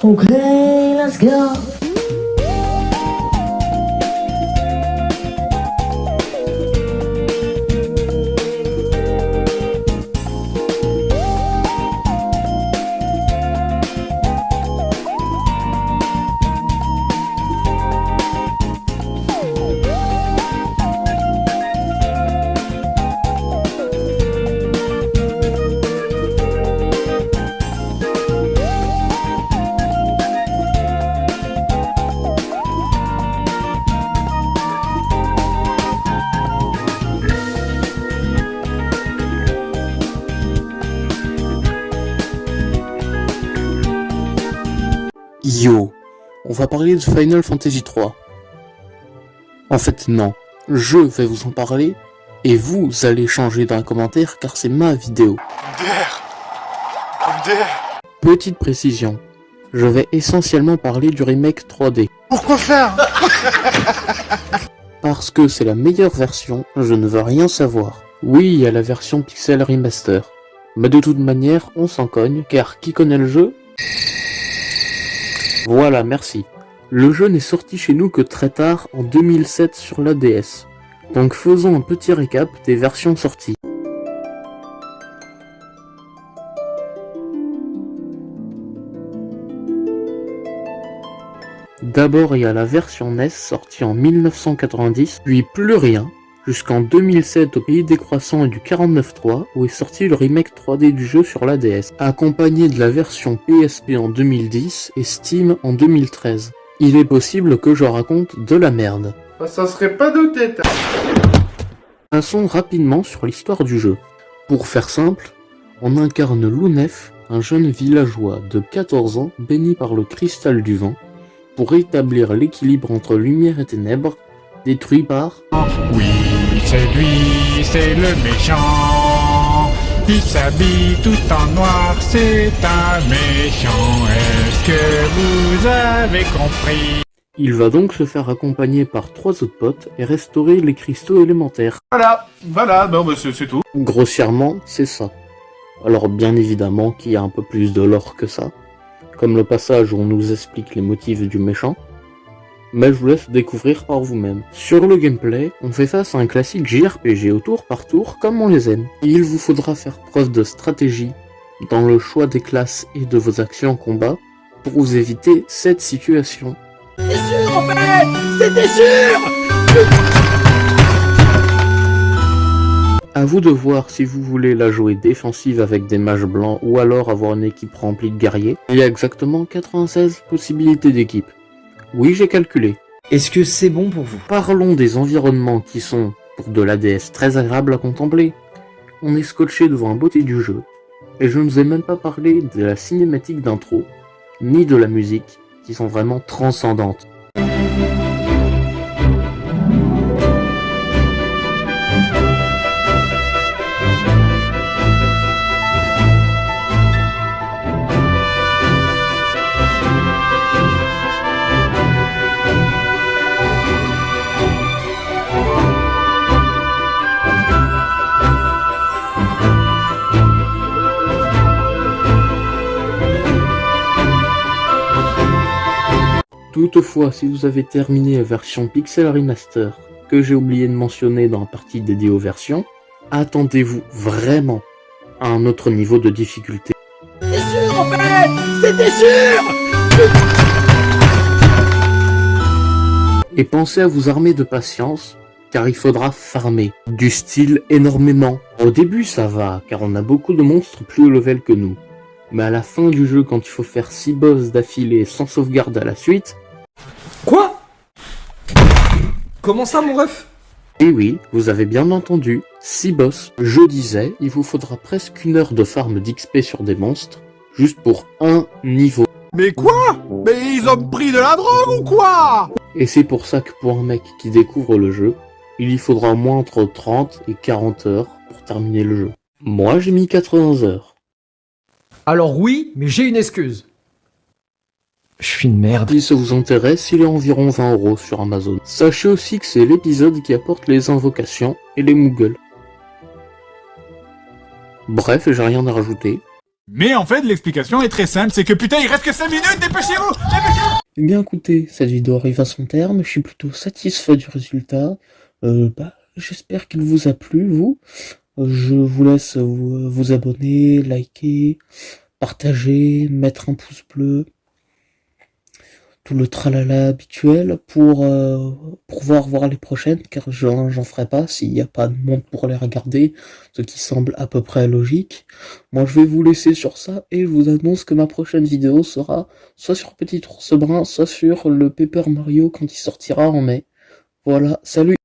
Okay, let's go. Yo, on va parler de Final Fantasy 3. En fait non, je vais vous en parler et vous allez changer dans les commentaires car c'est ma vidéo. Petite précision, je vais essentiellement parler du remake 3D. Pourquoi faire? Parce que c'est la meilleure version, je ne veux rien savoir. Oui, il y a la version Pixel Remaster. Mais de toute manière, on s'en cogne, car qui connaît le jeu? Voilà, merci. Le jeu n'est sorti chez nous que très tard, en 2007 sur la DS. Donc faisons un petit récap des versions sorties. D'abord il y a la version NES sortie en 1990, puis plus rien, jusqu'en 2007 au pays des croissants et du 49.3 où est sorti le remake 3D du jeu sur la DS, accompagné de la version PSP en 2010 et Steam en 2013. Il est possible que je raconte de la merde. Ça serait pas de tête. Passons rapidement sur l'histoire du jeu. Pour faire simple, on incarne Lounef, un jeune villageois de 14 ans béni par le cristal du vent, pour établir l'équilibre entre lumière et ténèbres, détruit par... Oui, c'est lui, c'est le méchant. Il s'habille tout en noir, c'est un méchant. Est-ce que vous avez compris? Il va donc se faire accompagner par 3 autres potes et restaurer les cristaux élémentaires. Voilà, bon bah c'est tout. Grossièrement, c'est ça. Alors bien évidemment qu'il y a un peu plus de lore que ça, comme le passage où on nous explique les motifs du méchant, mais je vous laisse découvrir par vous-même. Sur le gameplay, on fait face à un classique JRPG au tour par tour comme on les aime. Il vous faudra faire preuve de stratégie dans le choix des classes et de vos actions en combat pour vous éviter cette situation. C'était sûr en fait. C'était sûr. A vous de voir si vous voulez la jouer défensive avec des mages blancs ou alors avoir une équipe remplie de guerriers. Il y a exactement 96 possibilités d'équipe. Oui, j'ai calculé. Est-ce que c'est bon pour vous? Parlons des environnements qui sont, pour de l'ADS, très agréables à contempler. On est scotché devant la beauté du jeu, et je ne vous ai même pas parlé de la cinématique d'intro, ni de la musique, qui sont vraiment transcendantes. Toutefois, si vous avez terminé la version Pixel Remaster, que j'ai oublié de mentionner dans la partie dédiée aux versions, attendez-vous vraiment à un autre niveau de difficulté. C'était sûr en fait. C'était sûr. Et pensez à vous armer de patience, car il faudra farmer, du style énormément. Au début ça va, car on a beaucoup de monstres plus haut level que nous. Mais à la fin du jeu, quand il faut faire 6 boss d'affilée sans sauvegarde à la suite... Quoi? Comment ça, mon ref? Et oui, vous avez bien entendu, 6 boss. Je disais, il vous faudra presque 1 heure de farm d'XP sur des monstres, juste pour un niveau. Mais quoi? Mais ils ont pris de la drogue ou quoi? Et c'est pour ça que pour un mec qui découvre le jeu, il y faudra au moins entre 30 et 40 heures pour terminer le jeu. Moi j'ai mis 80 heures. Alors oui, mais j'ai une excuse. Je suis une merde. Si ça vous intéresse, il est environ 20 € sur Amazon. Sachez aussi que c'est l'épisode qui apporte les invocations et les Moogles. Bref, j'ai rien à rajouter. Mais en fait, l'explication est très simple, c'est que putain, il reste que 5 minutes, dépêchez-vous! Eh bien écoutez, cette vidéo arrive à son terme, je suis plutôt satisfait du résultat. J'espère qu'il vous a plu, vous. Je vous laisse vous abonner, liker, partager, mettre un pouce bleu, tout le tralala habituel pour pouvoir voir les prochaines, car j'en ferai pas s'il n'y a pas de monde pour les regarder, ce qui semble à peu près logique. Moi je vais vous laisser sur ça et je vous annonce que ma prochaine vidéo sera soit sur Petit Ours Brun, soit sur le Paper Mario quand il sortira en mai. Voilà, salut!